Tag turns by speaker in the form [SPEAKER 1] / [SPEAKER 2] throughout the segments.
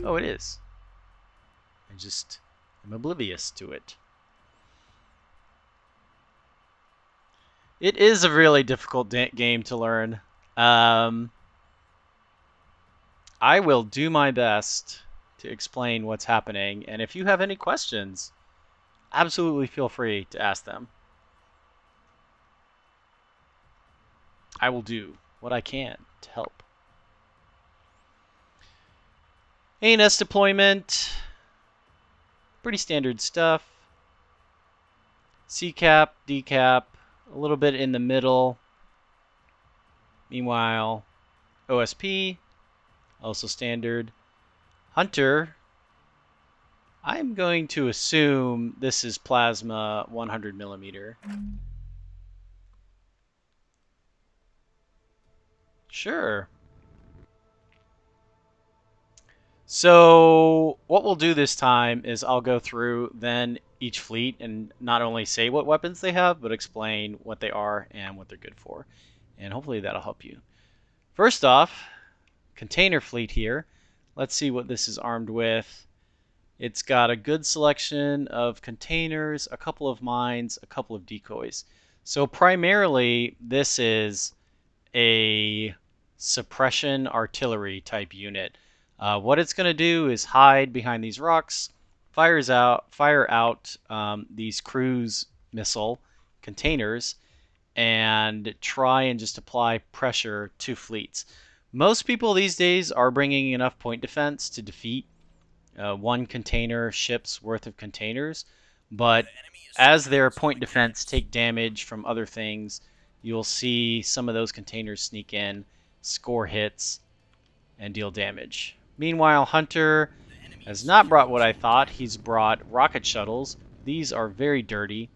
[SPEAKER 1] Oh, it is. I just am oblivious to it. It is a really difficult game to learn. Um, I will do my best to explain what's happening, and if you have any questions, absolutely feel free to ask them. I will do what I can to help. ANS deployment, pretty standard stuff. C-cap, D-cap, a little bit in the middle. Meanwhile, OSP, also standard. Hunter, I'm going to assume this is plasma 100 millimeter. Sure. So what we'll do this time is I'll go through then each fleet and not only say what weapons they have, but explain what they are and what they're good for. And hopefully that'll help you. First off, container fleet here. Let's see what this is armed with. It's got a good selection of containers, a couple of mines, a couple of decoys. So primarily this is a suppression artillery type unit. What it's going to do is hide behind these rocks, fire out these cruise missile containers, and try and just apply pressure to fleets. Most people these days are bringing enough point defense to defeat one container ship's worth of containers, but as their point defense take damage from other things, you'll see some of those containers sneak in, score hits, and deal damage. Meanwhile, Hunter has not brought what I thought. He's brought rocket shuttles. These are very dirty,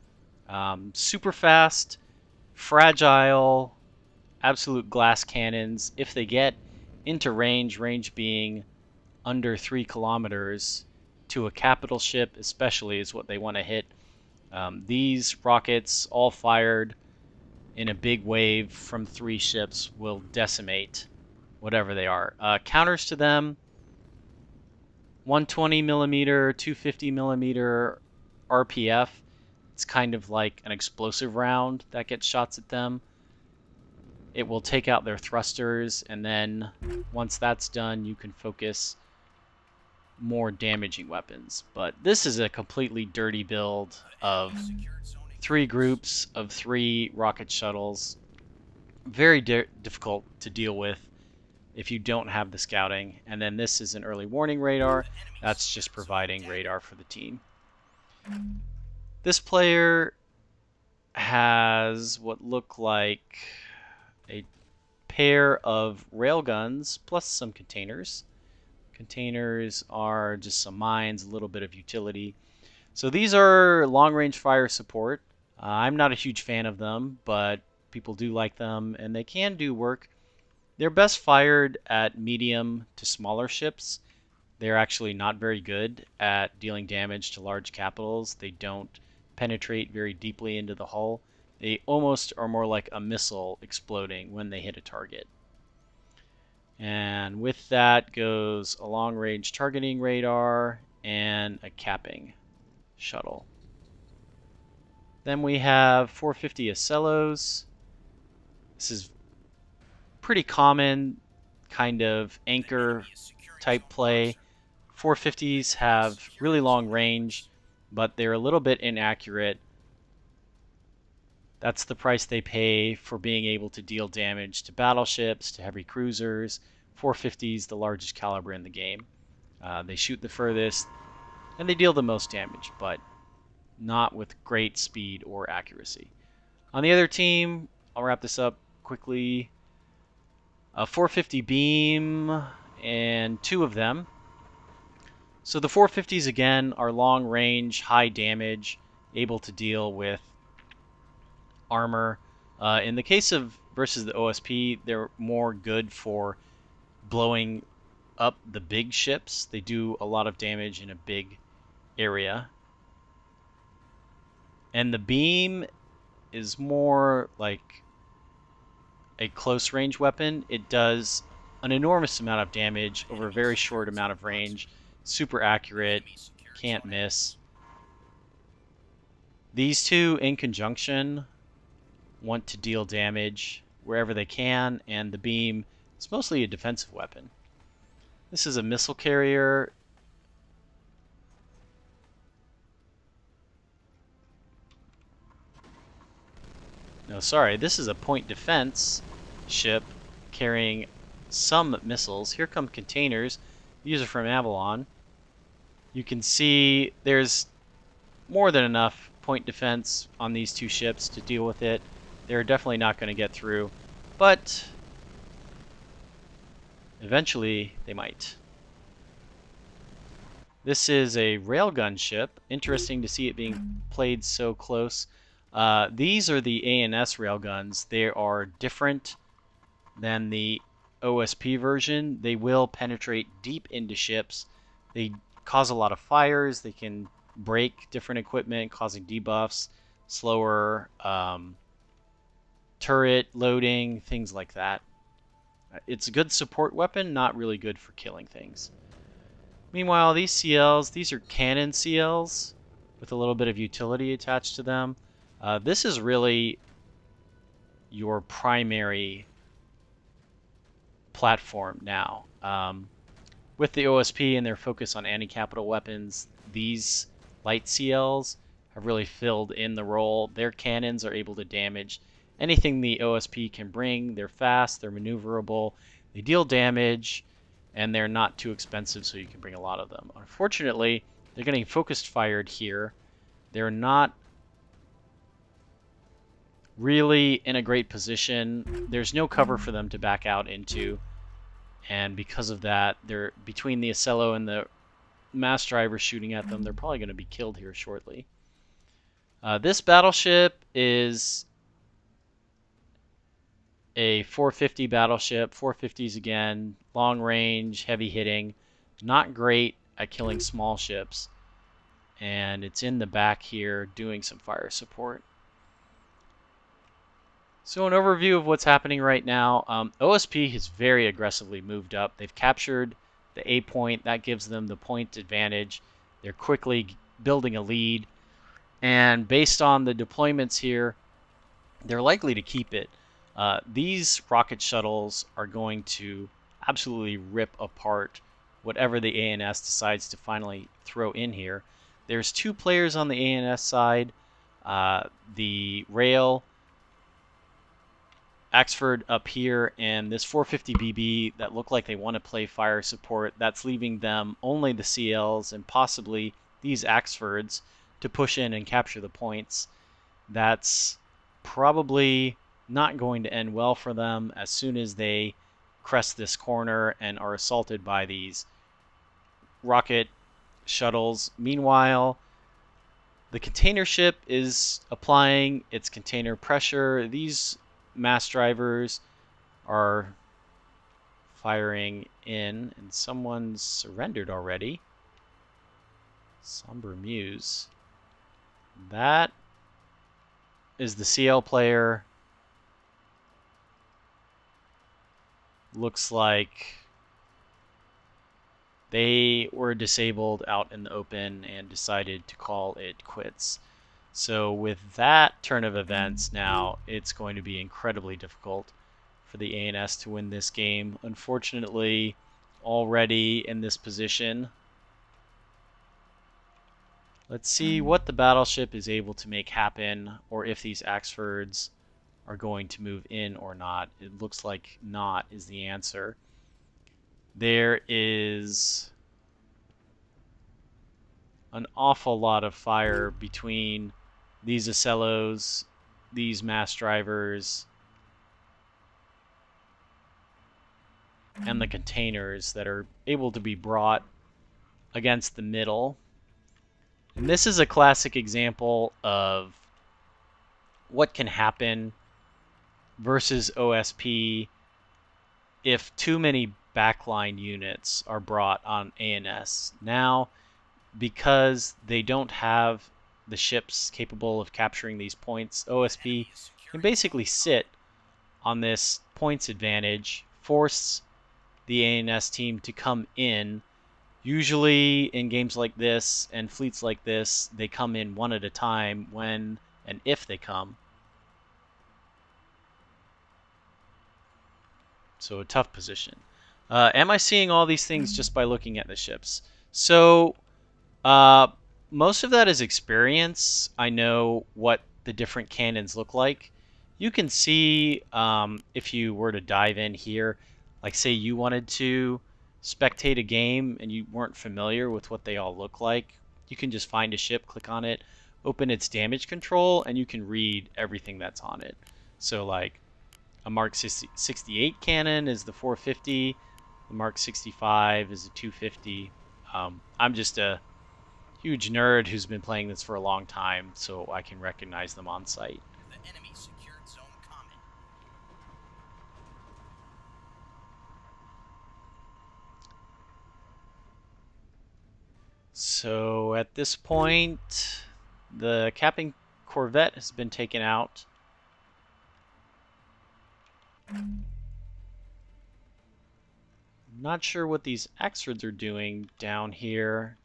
[SPEAKER 1] super fast, fragile, absolute glass cannons. If they get into range, range being under 3 kilometers to a capital ship especially is what they want to hit. These rockets, all fired in a big wave from 3 ships, will decimate whatever they are. Counters to them, 120 millimeter, 250 millimeter RPF. It's kind of like an explosive round that gets shots at them. It will take out their thrusters, and then once that's done, you can focus more damaging weapons. But this is a completely dirty build of 3 groups of 3 rocket shuttles. Very difficult to deal with if you don't have the scouting. And then this is an early warning radar. That's just providing radar for the team. This player has what look like a pair of railguns plus some containers. Containers are just some mines, a little bit of utility. So these are long-range fire support. I'm not a huge fan of them, but people do like them, and they can do work. They're best fired at medium to smaller ships. They're actually not very good at dealing damage to large capitals. They don't penetrate very deeply into the hull. They almost are more like a missile exploding when they hit a target. And with that goes a long-range targeting radar and a capping shuttle. Then we have 450 Ocellos. This is pretty common kind of anchor type play. 450s have really long range, but they're a little bit inaccurate. That's the price they pay for being able to deal damage to battleships, to heavy cruisers. 450s, the largest caliber in the game. They shoot the furthest, and they deal the most damage, but not with great speed or accuracy. On the other team, I'll wrap this up quickly. A 450 beam and 2 of them. So the 450s again are long range, high damage, able to deal with armor. In the case of versus the OSP, they're more good for blowing up the big ships. They do a lot of damage in a big area. And the beam is more like a close range weapon. It does an enormous amount of damage over a very short amount of range. Super accurate, can't miss. These two in conjunction want to deal damage wherever they can, and the beam is mostly a defensive weapon. This is a missile carrier. No, sorry, this is a point defense ship carrying some missiles. Here come containers. These are from Avalon. You can see there's more than enough point defense on these two ships to deal with it. They're definitely not going to get through, but eventually they might. This is a railgun ship. Interesting to see it being played so close. These are the ANS railguns. They are different than the OSP version. They will penetrate deep into ships. They cause a lot of fires. They can break different equipment, causing debuffs, slower turret loading, things like that. It's a good support weapon, not really good for killing things. Meanwhile, these CLs, these are cannon CLs with a little bit of utility attached to them. This is really your primary platform now. With the OSP and their focus on anti-capital weapons, these light CLs have really filled in the role. Their cannons are able to damage anything the OSP can bring. They're fast, they're maneuverable, they deal damage, and they're not too expensive, so you can bring a lot of them. Unfortunately, they're getting focused fired here. They're not really in a great position. There's no cover for them to back out into, and because of that, they're between the Ocello and the mass driver shooting at them. They're probably going to be killed here shortly. This battleship is a 450 battleship. 450s again, long range, heavy hitting, not great at killing small ships, and it's in the back here doing some fire support. So an overview of what's happening right now. OSP has very aggressively moved up. They've captured the A point. That gives them the point advantage. They're quickly building a lead, and based on the deployments here, they're likely to keep it. These rocket shuttles are going to absolutely rip apart whatever the ANS decides to finally throw in here. There's two players on the ANS side. The rail, Axford up here, and this 450 BB that look like they want to play fire support. That's leaving them only the CLs and possibly these Axfords to push in and capture the points. That's probably not going to end well for them as soon as they crest this corner and are assaulted by these rocket shuttles. Meanwhile, the container ship is applying its container pressure. These mass drivers are firing in, and someone's surrendered already. Somber Muse. That is the CL player. Looks like they were disabled out in the open and decided to call it quits. So with that turn of events now, it's going to be incredibly difficult for the ANS to win this game. Unfortunately, already in this position. Let's see what the battleship is able to make happen, or if these Axfords are going to move in or not. It looks like not is the answer. There is an awful lot of fire between these Ocellos, these mass drivers, and the containers that are able to be brought against the middle. And this is a classic example of what can happen versus OSP if too many backline units are brought on ANS. Now, because they don't have the ships capable of capturing these points, OSP can basically sit on this points advantage, force the ANS team to come in. Usually in games like this and fleets like this, they come in one at a time when and if they come. So a tough position. Am I seeing all these things just by looking at the ships? So most of that is experience. I know what the different cannons look like. You can see if you were to dive in here, like say you wanted to spectate a game and you weren't familiar with what they all look like, you can just find a ship, click on it, open its damage control, and you can read everything that's on it. So like a Mark 68 cannon is the 450, the Mark 65 is a 250. I'm just a huge nerd who's been playing this for a long time, so I can recognize them on sight.
[SPEAKER 2] The enemy secured zone common.
[SPEAKER 1] So at this point, the capping corvette has been taken out. I'm not sure what these Exfords are doing down here.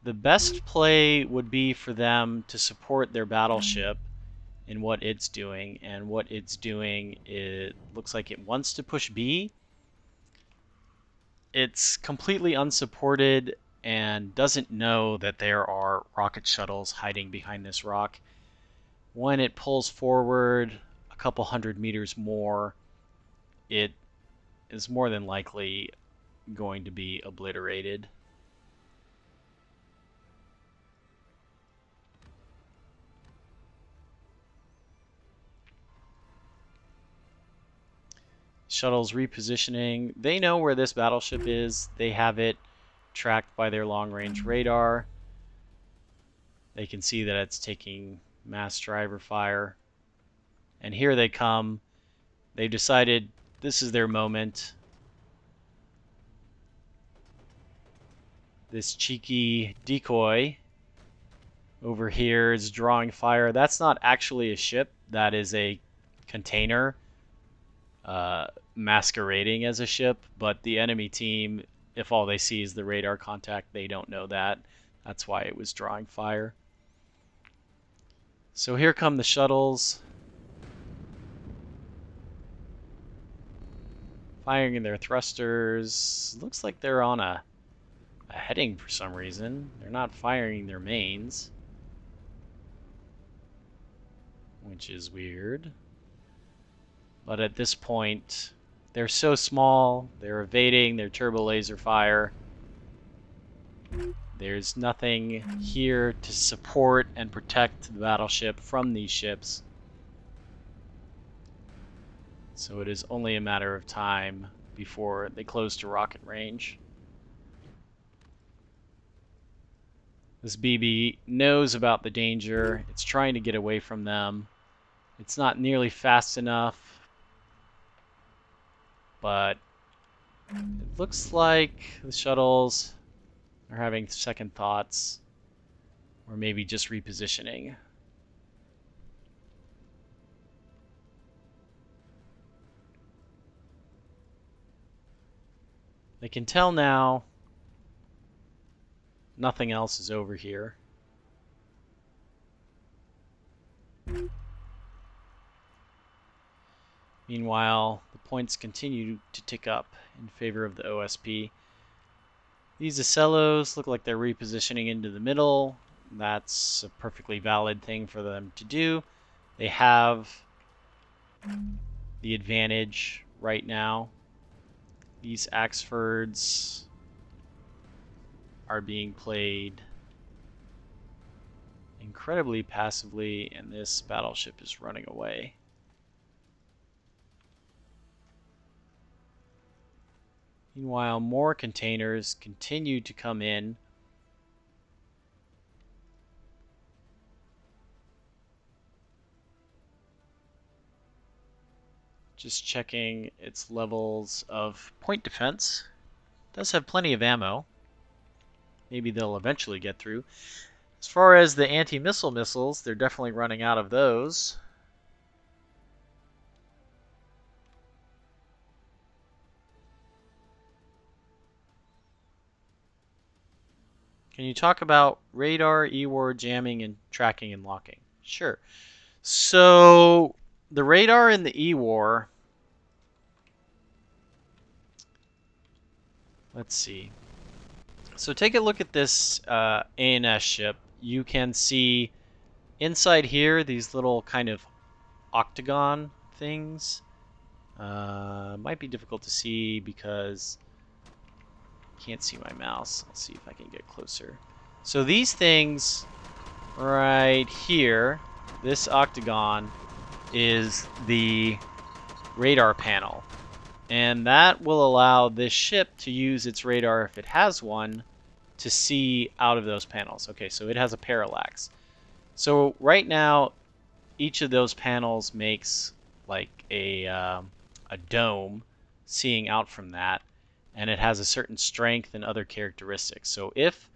[SPEAKER 1] The best play would be for them to support their battleship in what it's doing, and what it's doing, it looks like it wants to push B. It's completely unsupported and doesn't know that there are rocket shuttles hiding behind this rock. When it pulls forward a couple hundred meters more, it is more than likely going to be obliterated. Shuttle's repositioning. They know where this battleship is. They have it tracked by their long-range radar. They can see that it's taking mass driver fire. And here they come. They've decided this is their moment. This cheeky decoy over here is drawing fire. That's not actually a ship. That is a container masquerading as a ship. But the enemy team, if all they see is the radar contact, they don't know that. That's why it was drawing fire. So here come the shuttles. Firing in their thrusters. Looks like they're on a heading for some reason. They're not firing their mains, which is weird. But at this point, they're so small, they're evading their turbo laser fire. There's nothing here to support and protect the battleship from these ships. So it is only a matter of time before they close to rocket range. This BB knows about the danger. It's trying to get away from them. It's not nearly fast enough, but it looks like the shuttles are having second thoughts, or maybe just repositioning. They can tell now nothing else is over here. Meanwhile, the points continue to tick up in favor of the OSP. These Ocellos look like they're repositioning into the middle. That's a perfectly valid thing for them to do. They have the advantage right now. These Axfords are being played incredibly passively, and this battleship is running away. Meanwhile, more containers continue to come in. Just checking its levels of point defense. It does have plenty of ammo. Maybe they'll eventually get through. As far as the anti-missile missiles, they're definitely running out of those. Can you talk about radar, EWAR, jamming, and tracking and locking? Sure. So the radar and the EWAR, let's see. So take a look at this ANS ship. You can see inside here these little kind of octagon things. Might be difficult to see because I can't see my mouse. Let's see if I can get closer. So these things right here, this octagon is the radar panel. And that will allow this ship to use its radar, if it has one, to see out of those panels. Okay, so it has a parallax. So right now, each of those panels makes like a dome seeing out from that, and it has a certain strength and other characteristics. So if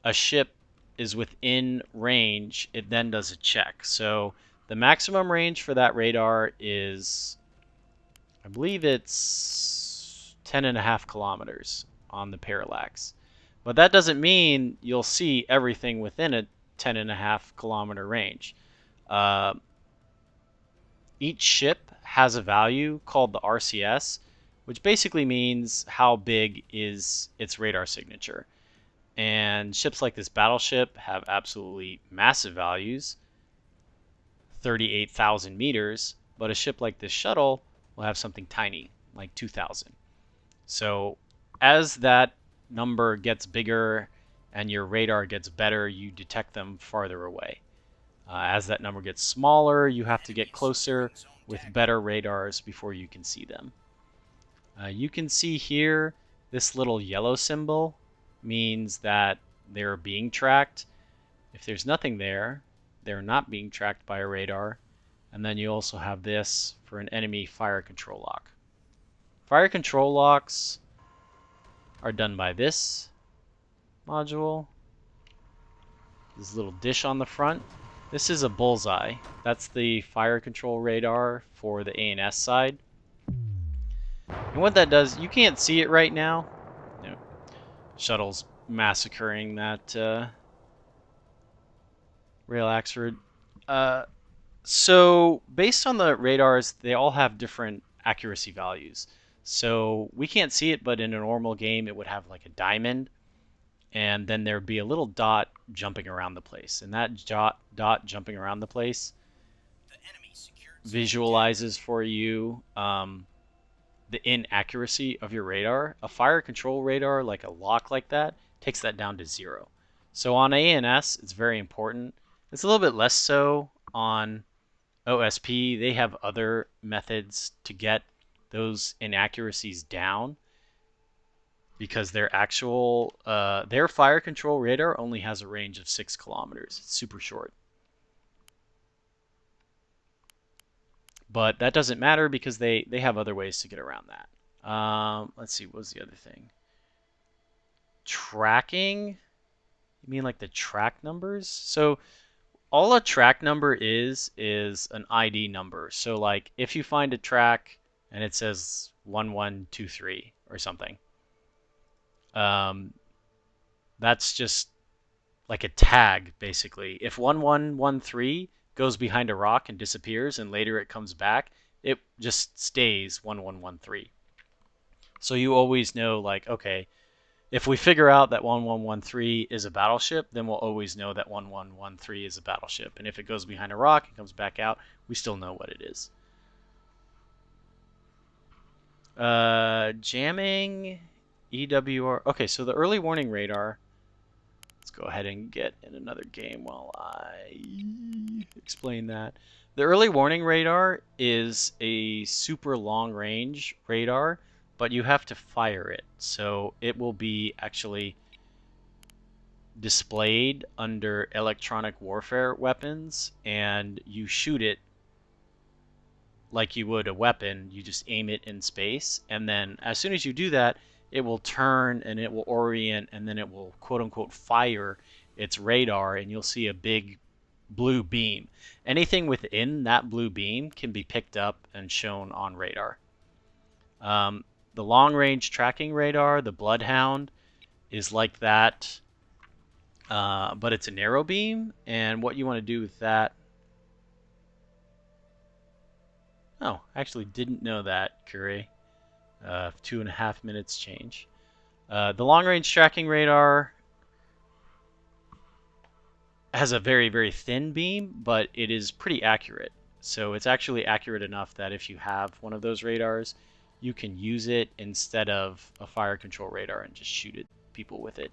[SPEAKER 1] a ship is within range, it then does a check. So the maximum range for that radar is, I believe it's 10.5 kilometers on the parallax. But that doesn't mean you'll see everything within a 10.5 kilometer range. Uh, each ship has a value called the RCS, which basically means how big is its radar signature. And ships like this battleship have absolutely massive values, 38,000 meters, but a ship like this shuttle will have something tiny, like 2,000. So as that number gets bigger and your radar gets better, you detect them farther away. As that number gets smaller, you have to get closer with better radars before you can see them. You can see here this little yellow symbol means that they're being tracked. If there's nothing there, they're not being tracked by a radar. And then you also have this for an enemy fire control lock. Fire control locks are done by this module. This little dish on the front. This is a bullseye. That's the fire control radar for the ANS side. And what that does, you can't see it right now. You know, shuttle's massacring that rail Axford. So based on the radars, they all have different accuracy values. So we can't see it, but in a normal game, it would have like a diamond, and then there'd be a little dot jumping around the place. And that dot jumping around the place visualizes for you the inaccuracy of your radar. A fire control radar, like a lock like that, takes that down to 0. So on ANS, it's very important. It's a little bit less so on OSP. They have other methods to get those inaccuracies down because their fire control radar only has a range of 6 kilometers. It's super short. But that doesn't matter because they have other ways to get around that. Let's see, what was the other thing? Tracking? You mean like the track numbers? So all a track number is an ID number. So like if you find a track and it says 1123 or something, that's just like a tag basically. If 1113 goes behind a rock and disappears and later it comes back, it just stays 1113. So you always know, like, okay, if we figure out that 1113 is a battleship, then we'll always know that 1113 is a battleship. And if it goes behind a rock and comes back out, we still know what it is. Jamming, EWR. Okay, so the early warning radar. Let's go ahead and get in another game while I explain that. The early warning radar is a super long range radar, but you have to fire it. So it will be actually displayed under electronic warfare weapons, and you shoot it like you would a weapon. You just aim it in space, and then as soon as you do that, it will turn and it will orient, and then it will quote unquote fire its radar, and you'll see a big blue beam. Anything within that blue beam can be picked up and shown on radar. The long range tracking radar, the Bloodhound, is like that but it's a narrow beam, and what you want to do with that. Oh, I actually didn't know that, Curie. 2.5 minutes change. The long range tracking radar has a very, very thin beam, but it is pretty accurate. So it's actually accurate enough that if you have one of those radars, you can use it instead of a fire control radar and just shoot at people with it.